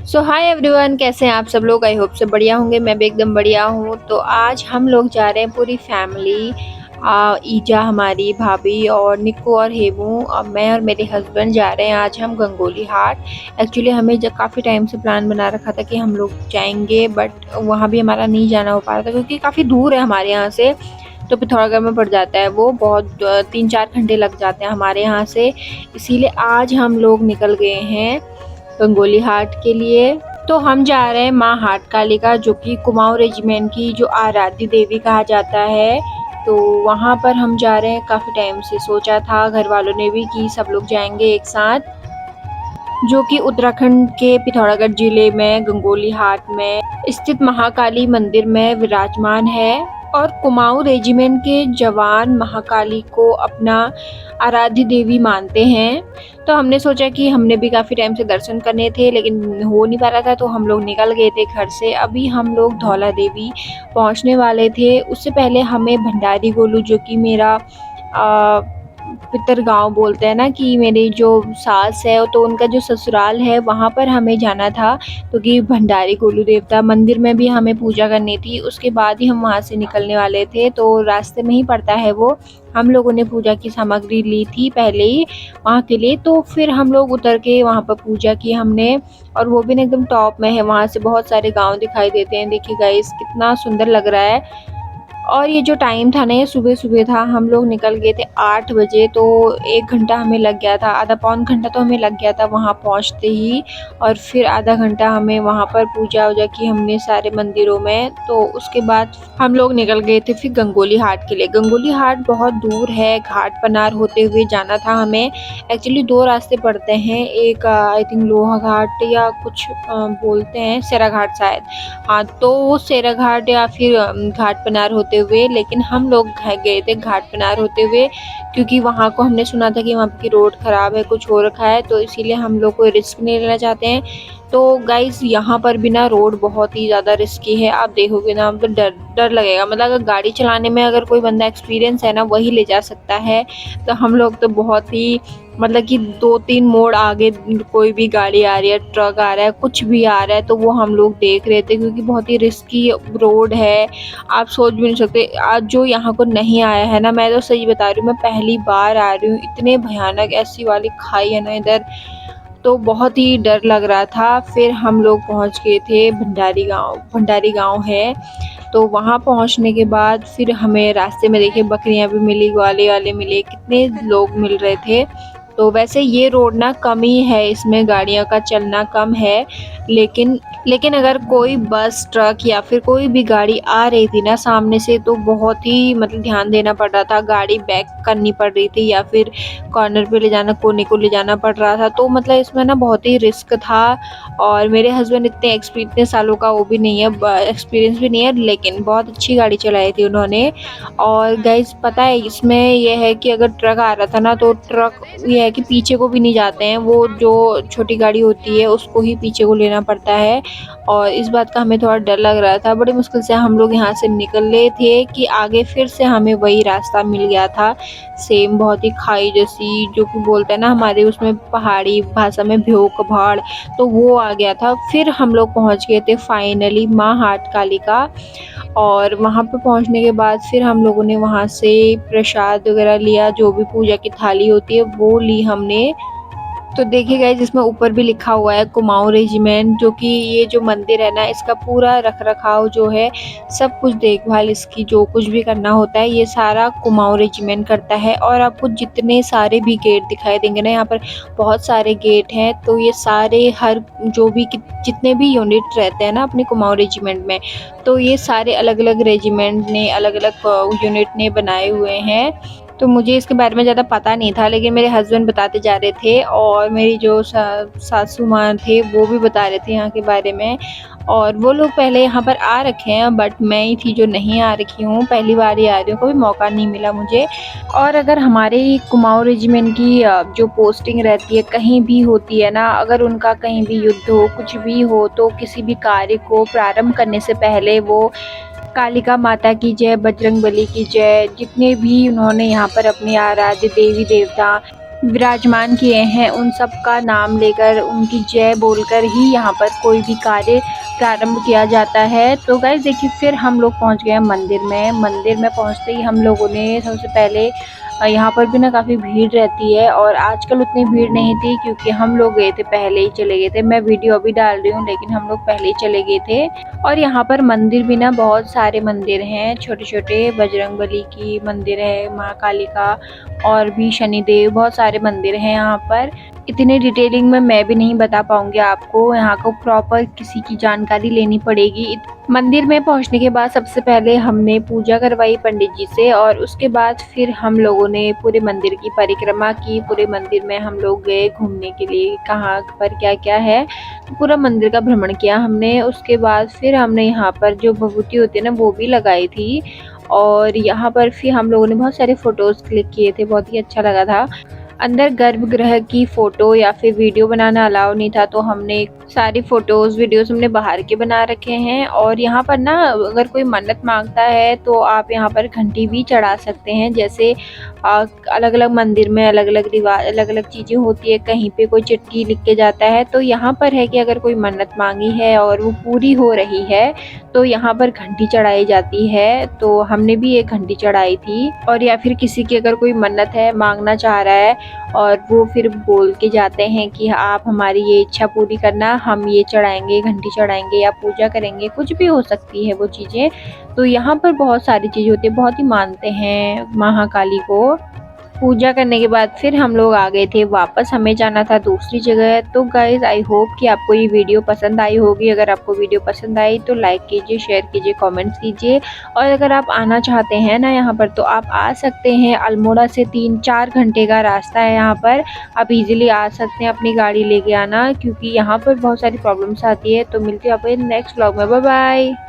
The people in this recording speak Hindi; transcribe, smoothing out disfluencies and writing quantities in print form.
सो हाय एवरीवन, कैसे हैं आप सब लोग। आई होप से बढ़िया होंगे। मैं भी एकदम बढ़िया हूँ। तो आज हम लोग जा रहे हैं पूरी फैमिली, ईजा, हमारी भाभी और निक्कू और हेमू, मैं और मेरे हस्बैंड जा रहे हैं आज हम गंगोली हाट। एक्चुअली हमें जब काफ़ी टाइम से प्लान बना रखा था कि हम लोग जाएंगे, बट वहाँ भी हमारा नहीं जाना हो पा रहा था क्योंकि काफ़ी दूर है हमारे यहाँ से। तो पिथौरागढ़ में पड़ जाता है, वो बहुत 3-4 घंटे लग जाते हैं हमारे यहाँ से। इसीलिए आज हम लोग निकल गए हैं गंगोली हाट के लिए। तो हम जा रहे हैं माँ हाट कालिका, जो कि कुमाऊं रेजिमेंट की जो आराध्य देवी कहा जाता है। तो वहाँ पर हम जा रहे हैं। काफ़ी टाइम से सोचा था घर वालों ने भी कि सब लोग जाएंगे एक साथ, जो कि उत्तराखंड के पिथौरागढ़ जिले में गंगोली हाट में स्थित महाकाली मंदिर में विराजमान है। और कुमाऊं रेजिमेंट के जवान महाकाली को अपना आराध्य देवी मानते हैं। तो हमने सोचा कि हमने भी काफ़ी टाइम से दर्शन करने थे, लेकिन हो नहीं पा रहा था, तो हम लोग निकल गए थे घर से। अभी हम लोग धौला देवी पहुंचने वाले थे। उससे पहले हमें भंडारी गोलू, जो कि मेरा पितर गांव बोलते हैं ना, कि मेरी जो सास है तो उनका जो ससुराल है वहाँ पर हमें जाना था, क्योंकि भंडारी गोलू देवता मंदिर में भी हमें पूजा करनी थी। उसके बाद ही हम वहाँ से निकलने वाले थे, तो रास्ते में ही पड़ता है वो। हम लोगों ने पूजा की सामग्री ली थी पहले ही वहाँ के लिए, तो फिर हम लोग उतर के वहाँ पर पूजा की हमने। और वो भी एकदम टॉप में है, वहाँ से बहुत सारे गांव दिखाई देते हैं। देखिए गाइस, कितना सुंदर लग रहा है। और ये जो टाइम था ना, ये सुबह सुबह था। हम लोग निकल गए थे 8 बजे, तो 1 घंटा हमें लग गया था, आधा पौन घंटा तो हमें लग गया था वहाँ पहुँचते ही। और फिर आधा घंटा हमें वहाँ पर पूजा वूजा की हमने सारे मंदिरों में। तो उसके बाद हम लोग निकल गए थे फिर गंगोली हाट के लिए। गंगोली हाट बहुत दूर है, घाट पनार होते हुए जाना था हमें। एक्चुअली दो रास्ते पड़ते हैं, एक आई थिंक लोहा घाट या कुछ बोलते हैं सेरा घाट शायद। हाँ, तो वो सेरा घाट या फिर घाट पनार होते हुए, लेकिन हम लोग गए थे घाट पनार होते हुए, क्योंकि वहाँ को हमने सुना था कि वहाँ की रोड खराब है, कुछ हो रखा है, तो इसीलिए हम लोग कोई रिस्क नहीं लेना चाहते हैं। तो गाइस, यहाँ पर भी ना रोड बहुत ही ज़्यादा रिस्की है। आप देखोगे ना, तो डर डर लगेगा। मतलब अगर गाड़ी चलाने में अगर कोई बंदा एक्सपीरियंस है ना, वही ले जा सकता है। तो हम लोग तो बहुत ही, मतलब कि 2-3 मोड़ आगे कोई भी गाड़ी आ रही है, ट्रक आ रहा है, कुछ भी आ रहा है, तो वो हम लोग देख रहे थे, क्योंकि बहुत ही रिस्की रोड है। आप सोच भी नहीं सकते। आज जो यहाँ को नहीं आया है ना, मैं तो सही बता रही हूँ, मैं पहली बार आ रही हूँ। इतने भयानक ऐसी वाली खाई है ना इधर, तो बहुत ही डर लग रहा था। फिर हम लोग पहुँच गए थे भंडारी गाँव। भंडारी गाँव है, तो वहाँ पहुँचने के बाद फिर हमें रास्ते में देखिए बकरियाँ भी मिली, ग्वाले वाले मिले, कितने लोग मिल रहे थे। तो वैसे ये रोड ना कम ही है, इसमें गाड़ियों का चलना कम है, लेकिन लेकिन अगर कोई बस, ट्रक या फिर कोई भी गाड़ी आ रही थी ना सामने से, तो बहुत ही मतलब ध्यान देना पड़ रहा था। गाड़ी बैक करनी पड़ रही थी या फिर कॉर्नर पे ले जाना, कोने को ले जाना पड़ रहा था। तो मतलब इसमें ना बहुत ही रिस्क था। और मेरे हस्बैंड इतने सालों का वो भी नहीं है, एक्सपीरियंस भी नहीं है, लेकिन बहुत अच्छी गाड़ी चलाई थी उन्होंने। और गाइस, पता है इसमें यह है कि अगर ट्रक आ रहा था ना, तो ट्रक ये है कि पीछे को भी नहीं जाते हैं, वो जो छोटी गाड़ी होती है उसको ही पीछे को लेना पड़ता है। और इस बात का हमें थोड़ा डर लग रहा था। बड़ी मुश्किल से हम लोग यहाँ से निकले थे कि आगे फिर से हमें वही रास्ता मिल गया था, सेम बहुत ही खाई जैसी, जो कि बोलते हैं ना हमारे उसमें पहाड़ी भाषा में भ्योक पहाड़, तो वो आ गया था। फिर हम लोग पहुँच गए थे फाइनली माँ हाट कालिका। और वहाँ पे पहुँचने के बाद फिर हम लोगों ने वहाँ से प्रसाद वगैरह लिया, जो भी पूजा की थाली होती है वो ली हमने। तो देखिए गाइस, इसमें ऊपर भी लिखा हुआ है कुमाऊं रेजिमेंट, जो कि ये जो मंदिर है ना, इसका पूरा रख रखाव जो है, सब कुछ देखभाल, इसकी जो कुछ भी करना होता है, ये सारा कुमाऊं रेजिमेंट करता है। और आपको जितने सारे भी गेट दिखाई देंगे ना, यहाँ पर बहुत सारे गेट हैं, तो ये सारे हर जो भी जितने भी यूनिट रहते हैं ना अपने कुमाऊं रेजिमेंट में, तो ये सारे अलग अलग रेजिमेंट ने, अलग अलग यूनिट ने बनाए हुए हैं। तो मुझे इसके बारे में ज़्यादा पता नहीं था, लेकिन मेरे हस्बैंड बताते जा रहे थे, और मेरी जो सासू माँ थे वो भी बता रहे थे यहाँ के बारे में। और वो लोग पहले यहाँ पर आ रखे हैं, बट मैं ही थी जो नहीं आ रखी हूँ, पहली बार ही आ रही हूँ, कोई मौका नहीं मिला मुझे। और अगर हमारे कुमाऊं रेजिमेंट की जो पोस्टिंग रहती है कहीं भी होती है ना, अगर उनका कहीं भी युद्ध हो, कुछ भी हो, तो किसी भी कार्य को प्रारंभ करने से पहले वो कालिका माता की जय, बजरंगबली की जय, जितने भी उन्होंने यहाँ पर अपने आराध्य देवी देवता विराजमान किए हैं, उन सब का नाम लेकर, उनकी जय बोलकर ही यहाँ पर कोई भी कार्य प्रारंभ किया जाता है। तो गाइस देखिए, फिर हम लोग पहुँच गए हैं मंदिर में। मंदिर में पहुँचते ही हम लोगों ने सबसे पहले यहाँ पर भी ना काफ़ी भीड़ रहती है, और आजकल उतनी भीड़ नहीं थी क्योंकि हम लोग गए थे, पहले ही चले गए थे। मैं वीडियो अभी डाल रही हूँ, लेकिन हम लोग पहले ही चले गए थे। और यहाँ पर मंदिर भी ना बहुत सारे मंदिर हैं, छोटे-छोटे। बजरंगबली की मंदिर है, महाकाली का, और भी शनिदेव, बहुत सारे मंदिर हैं यहाँ पर। इतने डिटेलिंग में मैं भी नहीं बता पाऊँगी आपको, यहाँ को प्रॉपर किसी की जानकारी लेनी पड़ेगी। मंदिर में पहुँचने के बाद सबसे पहले हमने पूजा करवाई पंडित जी से, और उसके बाद फिर हम लोगों ने पूरे मंदिर की परिक्रमा की। पूरे मंदिर में हम लोग गए घूमने के लिए, कहाँ पर क्या-क्या है, तो पूरा मंदिर का भ्रमण किया हमने। उसके बाद फिर हमने यहाँ पर जो विभूति होती है ना, वो भी लगाई थी, और यहाँ पर फिर हम लोगों ने बहुत सारे फ़ोटोज़ क्लिक किए थे, बहुत ही अच्छा लगा था। अंदर गर्भगृह की फ़ोटो या फिर वीडियो बनाना अलाउ नहीं था, तो हमने सारी फ़ोटोज़, वीडियोज़ हमने बाहर के बना रखे हैं। और यहाँ पर ना अगर कोई मन्नत मांगता है तो आप यहाँ पर घंटी भी चढ़ा सकते हैं। जैसे अलग-अलग मंदिर में अलग-अलग रिवाज, अलग-अलग चीज़ें होती है, कहीं पे कोई चिट्ठी लिख के जाता है, तो यहाँ पर है कि अगर कोई मन्नत मांगी है और वो पूरी हो रही है, तो यहाँ पर घंटी चढ़ाई जाती है। तो हमने भी एक घंटी चढ़ाई थी। और या फिर किसी की अगर कोई मन्नत है, मांगना चाह रहा है, और वो फिर बोल के जाते हैं कि आप हमारी ये इच्छा पूरी करना, हम ये चढ़ाएँगे, घंटी चढ़ाएँगे या पूजा करेंगे, कुछ भी हो सकती है वो चीज़ें। तो यहाँ पर बहुत सारी चीज़ें होती हैं, बहुत ही मानते हैं महाकाली को। पूजा करने के बाद फिर हम लोग आ गए थे वापस, हमें जाना था दूसरी जगह। तो गाइज़ आई होप कि आपको ये वीडियो पसंद आई होगी। अगर आपको वीडियो पसंद आई तो लाइक कीजिए, शेयर कीजिए, कमेंट्स कीजिए। और अगर आप आना चाहते हैं ना यहाँ पर, तो आप आ सकते हैं। अल्मोड़ा से 3-4 घंटे का रास्ता है यहाँ पर, आप इजीली आ सकते हैं। अपनी गाड़ी लेके आना, क्योंकि यहाँ पर बहुत सारी प्रॉब्लम्स आती है। तो मिलती हूँ आपको नेक्स्ट व्लॉग में। Bye bye.